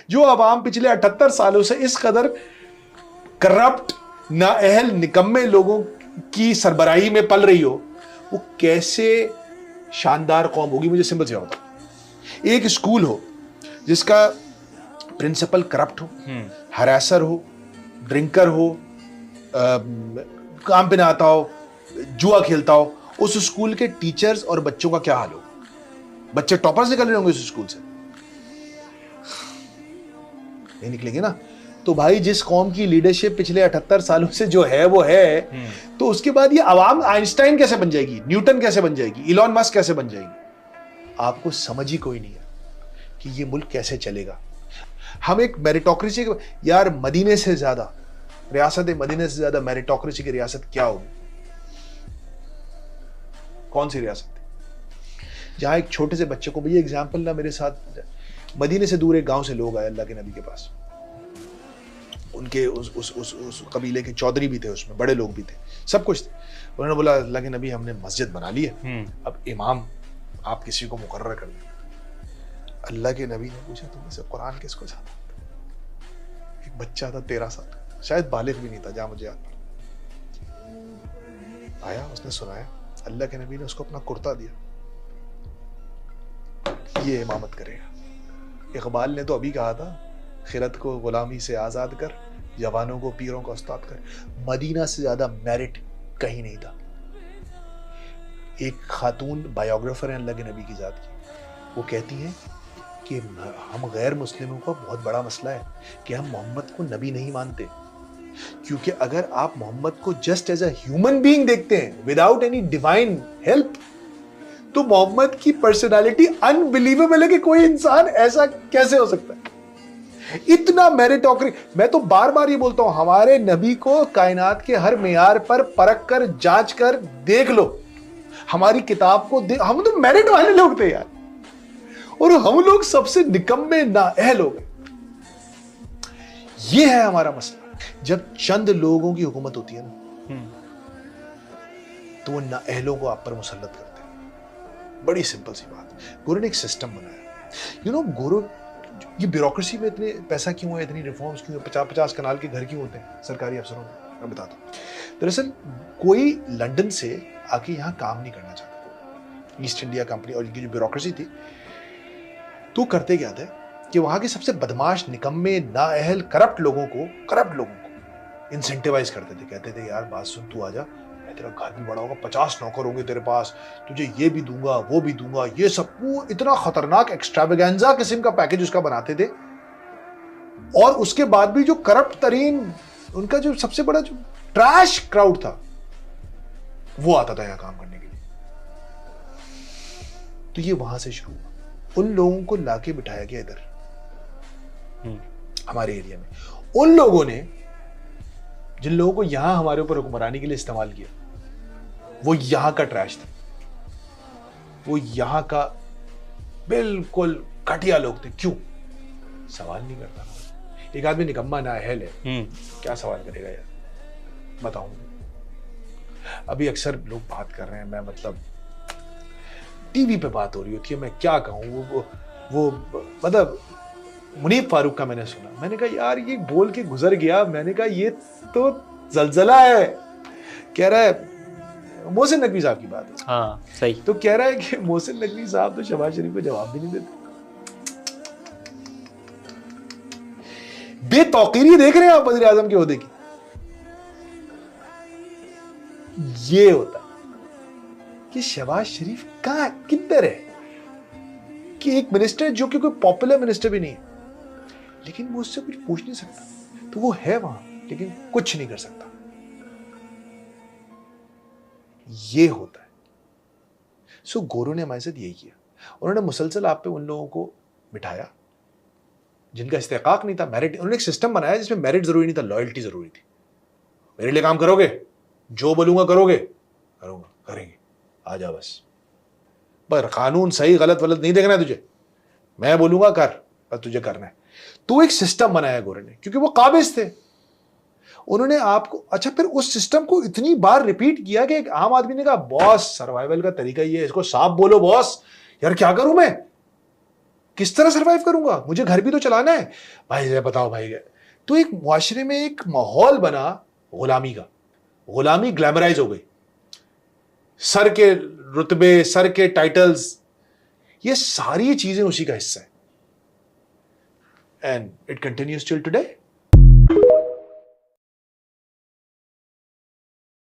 जो अवाम पिछले 78 सालों से इस कदर करप्ट, नाअहल, निकम्मे लोगों की सरबराही में पल रही हो, वो कैसे शानदार कौम होगी? मुझे सिंपल से बताओ। एक स्कूल हो जिसका प्रिंसिपल करप्ट हो, हरासर हो, ड्रिंकर हो, काम पे ना आता हो, जुआ खेलता हो, उस स्कूल के टीचर्स और बच्चों का क्या हाल हो? बच्चे टॉपर्स निकल रहे होंगे उस स्कूल से? नहीं निकलेंगे ना। तो भाई जिस कौम की लीडरशिप पिछले 78 सालों से जो है वो है, तो उसके बाद ये अवाम आइंस्टाइन कैसे बन जाएगी, न्यूटन कैसे बन जाएगी, इलॉन मस्क कैसे बन जाएगी? आपको समझ ही कोई नहीं है कि ये मुल्क कैसे चलेगा। हम एक मेरिटोक्रेसी, यार मदीने से ज्यादा, रियासत मदीने से ज्यादा मेरिटोक्रेसी की रियासत क्या होगी? कौन सी रियासत है जहां एक छोटे से बच्चे को, भैया एग्जाम्पल ना, मेरे साथ मदीने से दूर एक गांव से लोग आए अल्लाह के नबी के पास। उनके उस कबीले के चौधरी भी थे, उसमें बड़े लोग भी थे, सब कुछ थे। उन्होंने बोला अल्लाह के नबी हमने मस्जिद बना ली है, अब इमाम आप किसी को मुकर्रर कर दें। अल्लाह के नबी ने पूछा तुम से कुरान किसको आता? एक बच्चा था 13 साल, शायद बालिग भी नहीं था जहां मुझे याद पड़ा। आया, उसने सुनाया, अल्लाह के नबी ने उसको अपना कुर्ता दिया, ये इमामत करेगा। इकबाल ने तो अभी कहा था, खिरत को गुलामी से आजाद कर, जवानों को पीरों का उस्ताद कर। मदीना से ज्यादा मेरिट कहीं नहीं था। एक खातून बायोग्राफर है अल्लाह के नबी की जात की, वो कहती हैं कि हम गैर मुस्लिमों का बहुत बड़ा मसला है कि हम मोहम्मद को नबी नहीं मानते, क्योंकि अगर आप मोहम्मद को just as a human being देखते हैं विदाउट एनी डिवाइन हेल्प, तो मोहम्मद की पर्सनालिटी अनबिलीवेबल है कि कोई इंसान ऐसा कैसे हो सकता है, इतना मेरिटोक्रेसी। मैं तो बार बार ये बोलता हूं, हमारे नबी को कायनात के हर मेयार पर परख कर, जांच कर देख लो, हमारी किताब को हम तो मेरिट वाले लोग थे यार, और हम लोग सबसे निकम्मे नाअहल हो गए। ये है हमारा मसला। जब चंद लोगों की हुकूमत होती है ना, तो वो नाअहलों को आप पर मुसल्लत करते हैं। बड़ी सिंपल सी बात। गुरु ने एक सिस्टम बनाया, गुरु, ये ब्यूरोक्रेसी में इतने पैसा क्यों है, इतनी रिफॉर्म्स क्यों है, 50-50 कनाल के घर क्यों होते हैं सरकारी अफसरों में? मैं बताता हूं। दरअसल कोई लंदन से आके यहाँ काम नहीं करना चाहता, ईस्ट इंडिया कंपनी और इनकी जो ब्यूरोक्रेसी थी, तो करते क्या था कि वहां के सबसे बदमाश, निकम्मे, नाअहल, करप्ट लोगों को इंसेंटिवाइज करते थे। कहते थे यार बात सुन, तू आजा, मैं तेरा घर भी बड़ा होगा, 50 नौकर होंगे तेरे पास, तुझे ये भी दूंगा, वो भी दूंगा, ये सब। वो इतना खतरनाक एक्स्ट्रावेगेंजा किस्म का पैकेज उसका बनाते थे। और उसके बाद भी जो करप्ट तरीन, उनका जो सबसे बड़ा जो ट्रैश क्राउड था, वो आता था यहां काम करने के लिए। तो ये वहां से शुरू हुआ। उन लोगों को लाके बिठाया गया इधर हमारे एरिया में। उन लोगों ने, जिन लोगों को यहां हमारे ऊपर हुक्मरानी के लिए इस्तेमाल किया, वो यहां का ट्रैश था, वो यहां का बिल्कुल घटिया लोग थे। क्यों? सवाल नहीं करता ना। एक आदमी निकम्मा नाअहल है, क्या सवाल करेगा यार? बताऊं, अभी अक्सर लोग बात कर रहे हैं, मैं मतलब टीवी पे बात हो रही होती है, मैं क्या कहूं, वो मतलब मुनीब फारूक का मैंने सुना, मैंने कहा यार ये बोल के गुजर गया, मैंने कहा ये तो जलजला है। कह रहा है, मोहसिन नकवी साहब की बात है, हाँ सही, तो कह रहा है कि मोहसिन नकवी साहब तो शहबाज शरीफ को जवाब भी नहीं देते। बेतौकीरी देख रहे हैं आप वज़ीर आज़म के ओहदे की। ये होता कि शहबाज शरीफ कहां, किधर है, कि एक मिनिस्टर जो कि कोई पॉपुलर मिनिस्टर भी नहीं है, लेकिन वो उससे कुछ पूछ नहीं सकता, तो वो है वहां लेकिन कुछ नहीं कर सकता। ये होता है। सो गोरू ने हमारे साथ यही किया। उन्होंने मुसलसल आप पे उन लोगों को बिठाया जिनका इस्तेकाक नहीं था, मेरिट। उन्होंने एक सिस्टम बनाया जिसमें मेरिट जरूरी नहीं था, लॉयल्टी जरूरी थी। मेरे लिए काम करोगे, जो बोलूंगा करोगे, करूंगा, करेंगे, आ जा बस। पर कानून सही गलत वलत नहीं देखना है तुझे, मैं बोलूंगा कर, पर तुझे करना है। तो एक सिस्टम बनाया गोरे ने, क्योंकि वो काबिज थे। उन्होंने आपको, अच्छा, फिर उस सिस्टम को इतनी बार रिपीट किया कि एक आम आदमी ने कहा बॉस सर्वाइवल का तरीका ये है, इसको साफ बोलो बॉस। यार क्या करूं मैं, किस तरह सर्वाइव करूंगा, मुझे घर भी तो चलाना है। भाई जरा बताओ भाई। तो एक मुआशरे में एक माहौल बना गुलामी का, गुलामी ग्लैमराइज हो गई, सर के रुतबे, सर के टाइटल्स, ये सारी चीजें उसी का हिस्सा है। And it continues till today.